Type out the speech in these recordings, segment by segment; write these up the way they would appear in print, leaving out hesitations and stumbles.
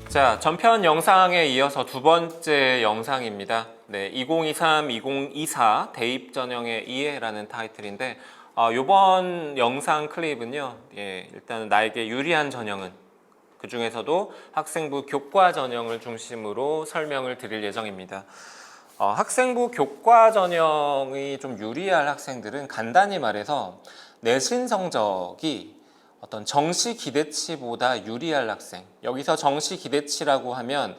자, 전편 영상에 이어서 두 번째 영상입니다. 네, 2023-2024 대입 전형의 이해라는 타이틀인데 이번 영상 클립은요. 일단 나에게 유리한 전형은 그 중에서도 학생부 교과 전형을 중심으로 설명을 드릴 예정입니다. 학생부 교과 전형이 좀 유리할 학생들은 간단히 말해서 내신 성적이 어떤 정시 기대치보다 유리할 학생. 여기서 정시 기대치라고 하면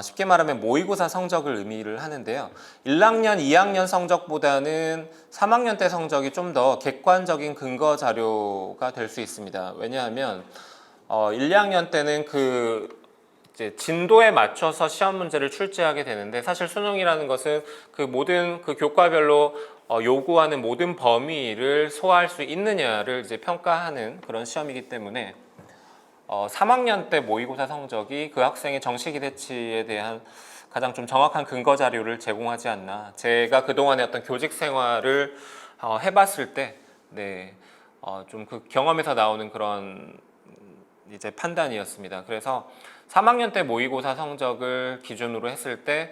쉽게 말하면 모의고사 성적을 의미를 하는데요. 1학년, 2학년 성적보다는 3학년 때 성적이 좀 더 객관적인 근거 자료가 될 수 있습니다. 왜냐하면 1, 2학년 때는 이제 진도에 맞춰서 시험 문제를 출제하게 되는데, 사실 수능이라는 것은 그 모든 그 교과별로 요구하는 모든 범위를 소화할 수 있느냐를 이제 평가하는 그런 시험이기 때문에 3학년 때 모의고사 성적이 그 학생의 정시 기대치에 대한 가장 좀 정확한 근거 자료를 제공하지 않나. 제가 그동안의 어떤 교직 생활을 해봤을 때, 좀 그 경험에서 나오는 그런 이제 판단이었습니다. 그래서 3학년 때 모의고사 성적을 기준으로 했을 때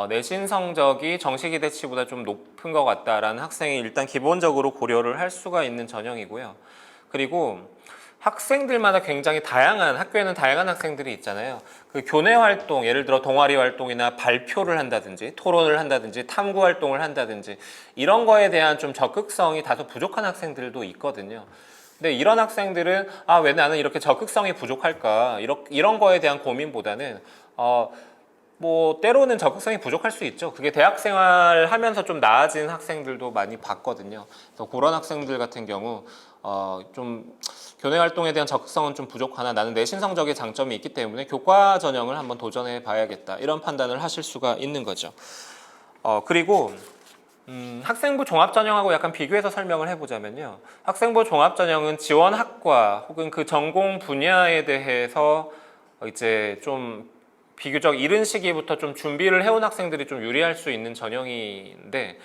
내신 성적이 정시 기대치보다 좀 높은 것 같다라는 학생이 일단 기본적으로 고려를 할 수가 있는 전형이고요. 그리고 학생들마다 굉장히 학교에는 다양한 학생들이 있잖아요. 그 교내 활동, 예를 들어 동아리 활동이나 발표를 한다든지 토론을 한다든지 탐구 활동을 한다든지 이런 거에 대한 좀 적극성이 다소 부족한 학생들도 있거든요. 근데 이런 학생들은 왜 나는 이렇게 적극성이 부족할까, 이런 거에 대한 고민보다는 뭐 때로는 적극성이 부족할 수 있죠. 그게 대학 생활 하면서 좀 나아진 학생들도 많이 봤거든요. 그래서 그런 학생들 같은 경우 좀 교내 활동에 대한 적극성은 좀 부족하나 나는 내신 성적의 장점이 있기 때문에 교과 전형을 한번 도전해 봐야겠다, 이런 판단을 하실 수가 있는 거죠. 그리고 학생부 종합전형하고 약간 비교해서 설명을 해보자면요. 학생부 종합전형은 지원 학과 혹은 그 전공 분야에 대해서 이제 좀 비교적 이른 시기부터 좀 준비를 해온 학생들이 좀 유리할 수 있는 전형인데,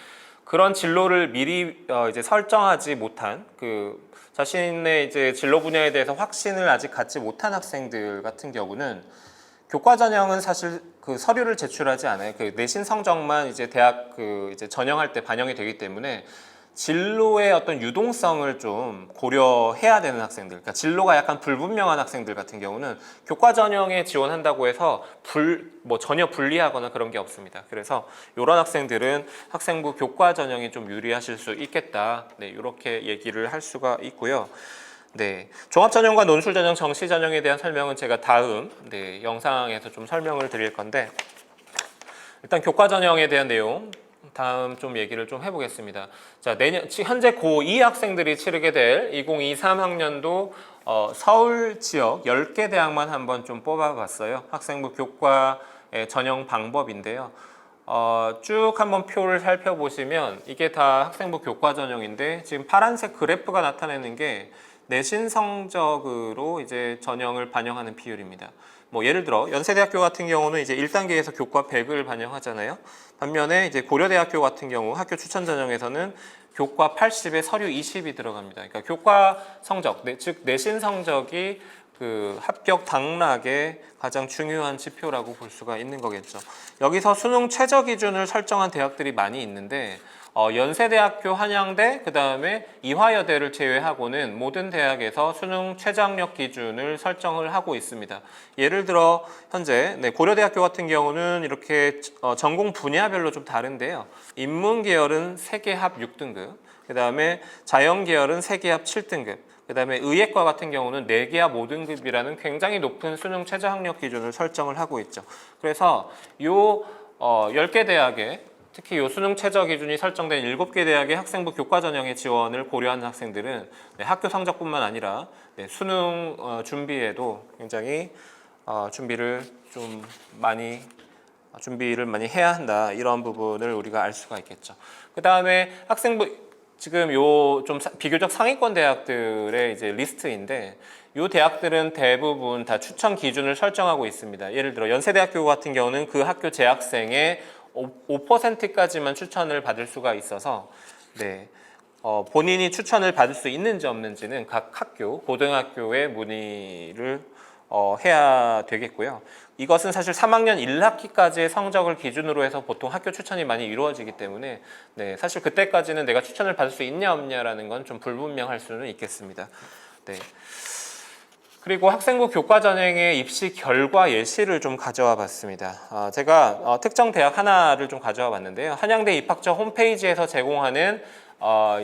그런 진로를 미리 이제 설정하지 못한 자신의 이제 진로 분야에 대해서 확신을 아직 갖지 못한 학생들 같은 경우는 교과 전형은 사실 그 서류를 제출하지 않아요. 그 내신 성적만 이제 대학 이제 전형할 때 반영이 되기 때문에 진로의 어떤 유동성을 좀 고려해야 되는 학생들, 그러니까 진로가 약간 불분명한 학생들 같은 경우는 교과 전형에 지원한다고 해서 전혀 불리하거나 그런 게 없습니다. 그래서 이런 학생들은 학생부 교과 전형이 좀 유리하실 수 있겠다. 이렇게 얘기를 할 수가 있고요. 종합전형과 논술전형, 정시전형에 대한 설명은 제가 다음 영상에서 좀 설명을 드릴 건데, 일단 교과전형에 대한 내용 다음 좀 얘기를 좀 해보겠습니다. 자, 현재 고2 학생들이 치르게 될 2023학년도 서울 지역 10개 대학만 한번 좀 뽑아봤어요. 학생부 교과의 전형 방법인데요. 쭉 한번 표를 살펴보시면 이게 다 학생부 교과 전형인데, 지금 파란색 그래프가 나타내는 게 내신 성적으로 이제 전형을 반영하는 비율입니다. 뭐 예를 들어 연세대학교 같은 경우는 이제 1단계에서 교과 100을 반영하잖아요. 반면에 이제 고려대학교 같은 경우 학교 추천 전형에서는 교과 80에 서류 20이 들어갑니다. 그러니까 교과 성적, 즉 내신 성적이 그 합격 당락의 가장 중요한 지표라고 볼 수가 있는 거겠죠. 여기서 수능 최저 기준을 설정한 대학들이 많이 있는데, 연세대학교, 한양대, 그 다음에 이화여대를 제외하고는 모든 대학에서 수능 최저학력 기준을 설정을 하고 있습니다. 예를 들어 현재 고려대학교 같은 경우는 이렇게 전공 분야별로 좀 다른데요. 인문계열은 세계합 6등급, 그 다음에 자연계열은 세계합 7등급, 그 다음에 의예과 같은 경우는 4계합 5등급이라는 굉장히 높은 수능 최저학력 기준을 설정을 하고 있죠. 그래서 요 10개 대학에 특히 요 수능 최저 기준이 설정된 7개 대학의 학생부 교과 전형의 지원을 고려하는 학생들은 학교 성적뿐만 아니라 수능 준비에도 굉장히 준비를 많이 해야 한다, 이런 부분을 우리가 알 수가 있겠죠. 그 다음에 학생부 지금 요 좀 비교적 상위권 대학들의 이제 리스트인데, 요 대학들은 대부분 다 추천 기준을 설정하고 있습니다. 예를 들어 연세대학교 같은 경우는 그 학교 재학생의 5%까지만 추천을 받을 수가 있어서 본인이 추천을 받을 수 있는지 없는지는 각 학교, 고등학교에 문의를 해야 되겠고요. 이것은 사실 3학년 1학기까지의 성적을 기준으로 해서 보통 학교 추천이 많이 이루어지기 때문에 네, 사실 그때까지는 내가 추천을 받을 수 있냐 없냐라는 건 좀 불분명할 수는 있겠습니다. 네. 그리고 학생부 교과 전형의 입시 결과 예시를 좀 가져와 봤습니다. 제가 특정 대학 하나를 좀 가져와 봤는데요. 한양대 입학처 홈페이지에서 제공하는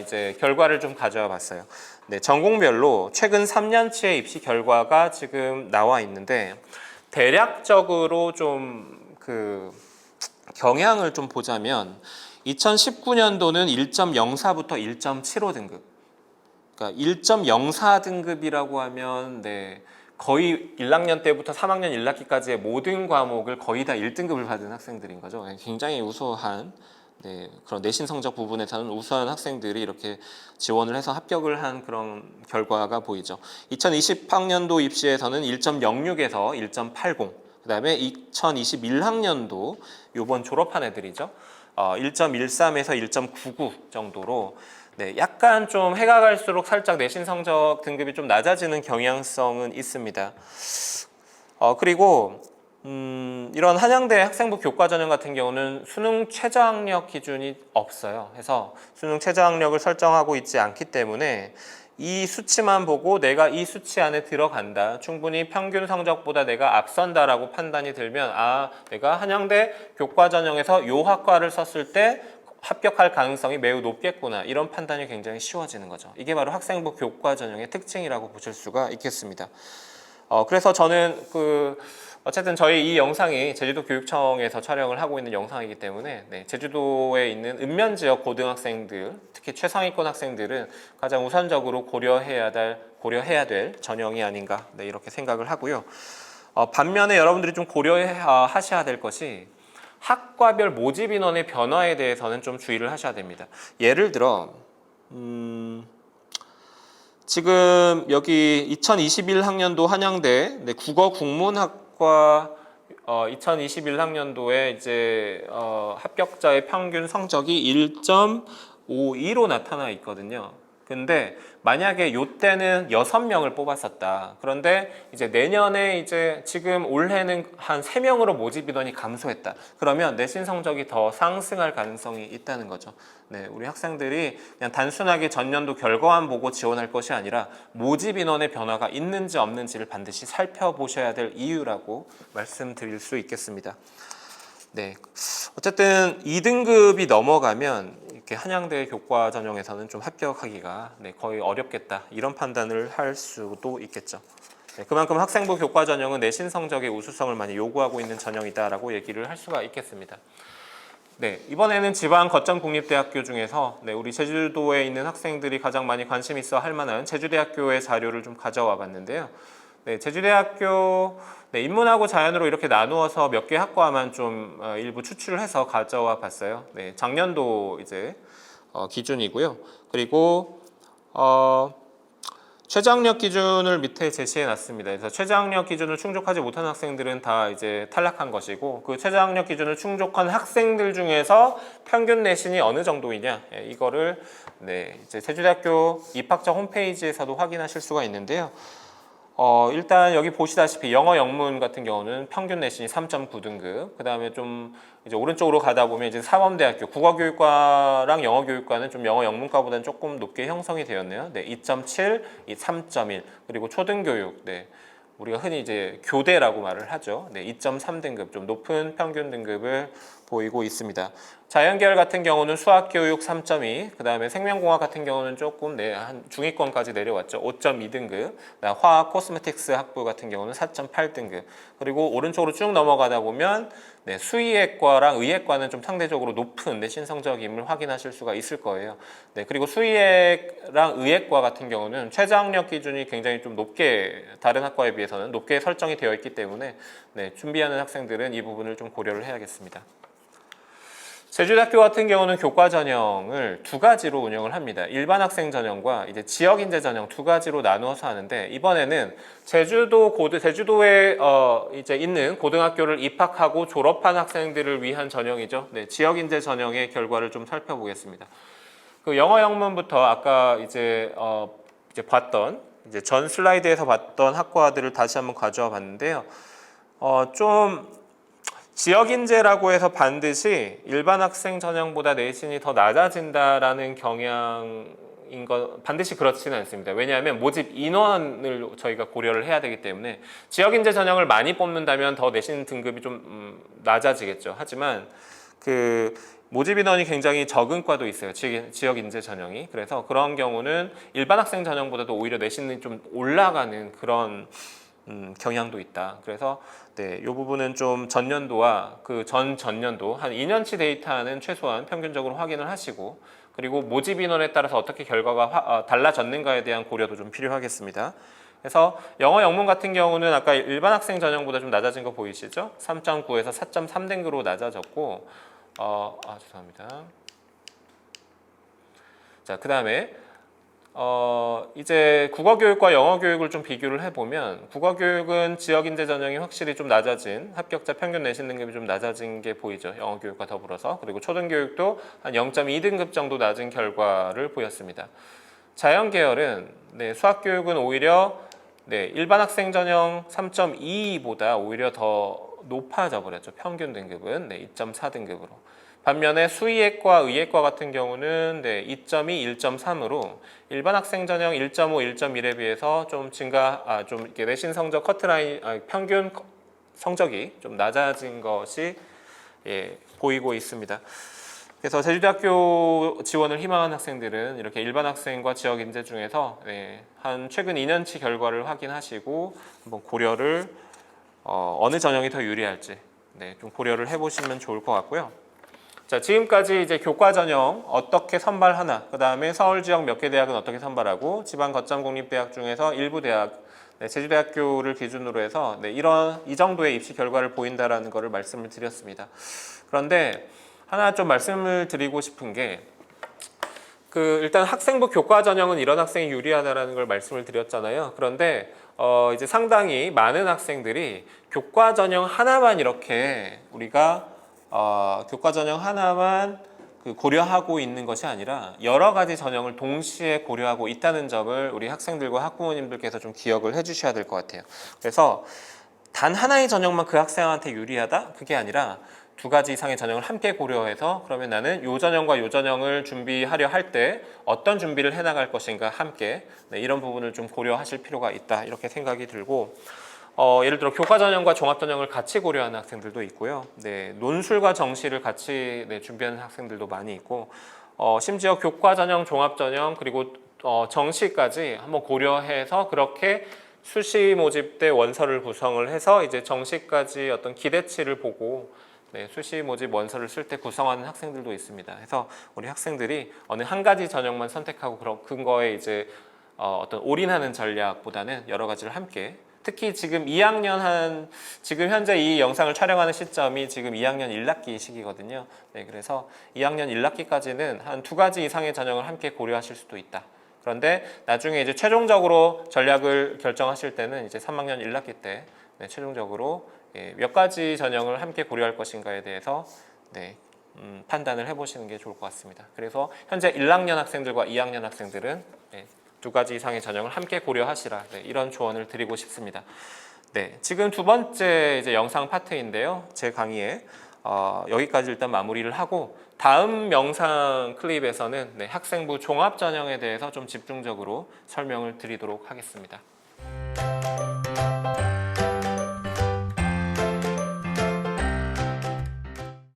이제 결과를 좀 가져와 봤어요. 네, 전공별로 최근 3년치의 입시 결과가 지금 나와 있는데 대략적으로 좀 그 경향을 좀 보자면 2019년도는 1.04부터 1.75 등급. 그러니까 1.04 등급이라고 하면 네, 거의 1학년 때부터 3학년 1학기까지의 모든 과목을 거의 다 1등급을 받은 학생들인 거죠. 굉장히 우수한 네, 그런 내신 성적 부분에서는 우수한 학생들이 이렇게 지원을 해서 합격을 한 그런 결과가 보이죠. 2020학년도 입시에서는 1.06에서 1.80, 그 다음에 2021학년도 요번 졸업한 애들이죠. 1.13에서 1.99 정도로 네, 약간 좀 해가 갈수록 살짝 내신 성적 등급이 좀 낮아지는 경향성은 있습니다. 그리고 이런 한양대 학생부 교과 전형 같은 경우는 수능 최저학력 기준이 없어요. 그래서 수능 최저학력을 설정하고 있지 않기 때문에 이 수치만 보고 내가 이 수치 안에 들어간다, 충분히 평균 성적보다 내가 앞선다라고 판단이 들면 내가 한양대 교과 전형에서 요 학과를 썼을 때 합격할 가능성이 매우 높겠구나, 이런 판단이 굉장히 쉬워지는 거죠. 이게 바로 학생부 교과 전형의 특징이라고 보실 수가 있겠습니다. 그래서 저는 어쨌든 저희 이 영상이 제주도 교육청에서 촬영을 하고 있는 영상이기 때문에 네, 제주도에 있는 읍면 지역 고등학생들, 특히 최상위권 학생들은 가장 우선적으로 고려해야 될 전형이 아닌가 네, 이렇게 생각을 하고요. 반면에 여러분들이 좀 고려하셔야 될 것이 학과별 모집 인원의 변화에 대해서는 좀 주의를 하셔야 됩니다. 예를 들어 지금 여기 2021학년도 한양대 국어 국문학과 2021학년도에 이제 합격자의 평균 성적이 1.52로 나타나 있거든요. 근데 만약에 요때는 6명을 뽑았었다. 그런데 이제 내년에 이제 지금 올해는 한 3명으로 모집 인원이 감소했다. 그러면 내신 성적이 더 상승할 가능성이 있다는 거죠. 네, 우리 학생들이 그냥 단순하게 전년도 결과만 보고 지원할 것이 아니라 모집 인원의 변화가 있는지 없는지를 반드시 살펴보셔야 될 이유라고 말씀드릴 수 있겠습니다. 네, 어쨌든 2등급이 넘어가면 이렇게 한양대 교과 전형에서는 좀 합격하기가 네, 거의 어렵겠다, 이런 판단을 할 수도 있겠죠. 네, 그만큼 학생부 교과 전형은 내신 성적의 우수성을 많이 요구하고 있는 전형이다라고 얘기를 할 수가 있겠습니다. 네, 이번에는 지방 거점 국립대학교 중에서 네, 우리 제주도에 있는 학생들이 가장 많이 관심 있어 할 만한 제주대학교의 자료를 좀 가져와 봤는데요. 네, 제주대학교 인문하고 자연으로 이렇게 나누어서 몇 개 학과만 좀 일부 추출을 해서 가져와 봤어요. 네, 작년도 이제 기준이고요. 그리고 최저학력 기준을 밑에 제시해 놨습니다. 그래서 최저학력 기준을 충족하지 못한 학생들은 다 이제 탈락한 것이고, 그 최저학력 기준을 충족한 학생들 중에서 평균 내신이 어느 정도이냐, 이거를 네, 이제 제주대학교 입학처 홈페이지에서도 확인하실 수가 있는데요. 일단 여기 보시다시피 영어 영문 같은 경우는 평균 내신이 3.9등급, 그 다음에 좀 이제 오른쪽으로 가다 보면 이제 사범대학교 국어교육과랑 영어교육과는 좀 영어 영문과보다는 조금 높게 형성이 되었네요. 네, 2.7, 3.1, 그리고 초등교육, 네, 우리가 흔히 이제 교대라고 말을 하죠. 네, 2.3등급, 좀 높은 평균 등급을 보이고 있습니다. 자연계열 같은 경우는 수학교육 3.2, 그 다음에 생명공학 같은 경우는 조금 한 중위권까지 내려왔죠. 5.2등급, 화학 코스메틱스 학부 같은 경우는 4.8등급, 그리고 오른쪽으로 쭉 넘어가다 보면 네, 수의학과랑 의학과는 좀 상대적으로 높은 내신 성적임을 확인하실 수가 있을 거예요. 네, 그리고 수의학랑 의학과 같은 경우는 최저학력 기준이 굉장히 좀 높게, 다른 학과에 비해서는 높게 설정이 되어 있기 때문에 네, 준비하는 학생들은 이 부분을 좀 고려를 해야겠습니다. 제주대학교 같은 경우는 교과 전형을 두 가지로 운영을 합니다. 일반 학생 전형과 이제 지역 인재 전형 두 가지로 나누어서 하는데, 이번에는 제주도에 이제 있는 고등학교를 입학하고 졸업한 학생들을 위한 전형이죠. 네, 지역 인재 전형의 결과를 좀 살펴보겠습니다. 그 영어 영문부터 아까 이제 봤던 이제 전 슬라이드에서 봤던 학과들을 다시 한번 가져와 봤는데요. 좀 지역 인재라고 해서 반드시 일반 학생 전형보다 내신이 더 낮아진다라는 경향인 건 반드시 그렇지는 않습니다. 왜냐하면 모집 인원을 저희가 고려를 해야 되기 때문에 지역 인재 전형을 많이 뽑는다면 더 내신 등급이 좀 낮아지겠죠. 하지만 그 모집 인원이 굉장히 적은 과도 있어요. 지역 인재 전형이. 그래서 그런 경우는 일반 학생 전형보다도 오히려 내신이 좀 올라가는 그런 경향도 있다. 그래서 네, 이 부분은 좀 전년도와 그 전전년도 한 2년치 데이터는 최소한 평균적으로 확인을 하시고, 그리고 모집 인원에 따라서 어떻게 결과가 달라졌는가에 대한 고려도 좀 필요하겠습니다. 그래서 영어 영문 같은 경우는 아까 일반 학생 전형보다 좀 낮아진 거 보이시죠? 3.9에서 4.3 등급으로 낮아졌고, 죄송합니다. 자, 그 다음에 이제 국어교육과 영어교육을 좀 비교를 해보면, 국어교육은 지역인재 전형이 확실히 좀 낮아진, 합격자 평균 내신 등급이 좀 낮아진 게 보이죠. 영어교육과 더불어서. 그리고 초등교육도 한 0.2등급 정도 낮은 결과를 보였습니다. 자연계열은 네, 수학교육은 오히려 네, 일반 학생 전형 3.2보다 오히려 더 높아져 버렸죠. 평균 등급은 네, 2.4등급으로. 반면에 수의학과, 의학과 같은 경우는 네, 2.2, 1.3으로 일반 학생 전형 1.5, 1.1에 비해서 좀 좀 이렇게 내신 성적 커트라인, 평균 성적이 좀 낮아진 것이 보이고 있습니다. 그래서 제주대학교 지원을 희망하는 학생들은 이렇게 일반 학생과 지역 인재 중에서 한 최근 2년치 결과를 확인하시고 한번 고려를 어느 전형이 더 유리할지 좀 고려를 해보시면 좋을 것 같고요. 자, 지금까지 이제 교과 전형 어떻게 선발하나, 그 다음에 서울 지역 몇 개 대학은 어떻게 선발하고, 지방 거점 공립대학 중에서 일부 대학, 제주대학교를 기준으로 해서 이 정도의 입시 결과를 보인다라는 것을 말씀을 드렸습니다. 그런데 하나 좀 말씀을 드리고 싶은 게, 일단 학생부 교과 전형은 이런 학생이 유리하다라는 걸 말씀을 드렸잖아요. 그런데 이제 상당히 많은 학생들이 교과 전형 하나만 이렇게 우리가 교과 전형 하나만 고려하고 있는 것이 아니라 여러 가지 전형을 동시에 고려하고 있다는 점을 우리 학생들과 학부모님들께서 좀 기억을 해주셔야 될 것 같아요. 그래서 단 하나의 전형만 그 학생한테 유리하다? 그게 아니라 두 가지 이상의 전형을 함께 고려해서, 그러면 나는 요 전형과 요 전형을 준비하려 할 때 어떤 준비를 해나갈 것인가 함께 이런 부분을 좀 고려하실 필요가 있다, 이렇게 생각이 들고, 예를 들어 교과 전형과 종합 전형을 같이 고려하는 학생들도 있고요. 논술과 정시를 같이 준비하는 학생들도 많이 있고, 심지어 교과 전형, 종합 전형, 그리고 정시까지 한번 고려해서 그렇게 수시 모집 때 원서를 구성을 해서 이제 정시까지 어떤 기대치를 보고 수시 모집 원서를 쓸 때 구성하는 학생들도 있습니다. 그래서 우리 학생들이 어느 한 가지 전형만 선택하고 그거에 이제 어떤 올인하는 전략보다는 여러 가지를 함께, 특히 지금 2학년 지금 현재 이 영상을 촬영하는 시점이 지금 2학년 1학기 시기거든요. 그래서 2학년 1학기까지는 한 두 가지 이상의 전형을 함께 고려하실 수도 있다. 그런데 나중에 이제 최종적으로 전략을 결정하실 때는 이제 3학년 1학기 때 최종적으로 몇 가지 전형을 함께 고려할 것인가에 대해서 판단을 해보시는 게 좋을 것 같습니다. 그래서 현재 1학년 학생들과 2학년 학생들은 두 가지 이상의 전형을 함께 고려하시라, 이런 조언을 드리고 싶습니다. 지금 두 번째 이제 영상 파트인데요. 제 강의에 여기까지 일단 마무리를 하고, 다음 영상 클립에서는 학생부 종합 전형에 대해서 좀 집중적으로 설명을 드리도록 하겠습니다.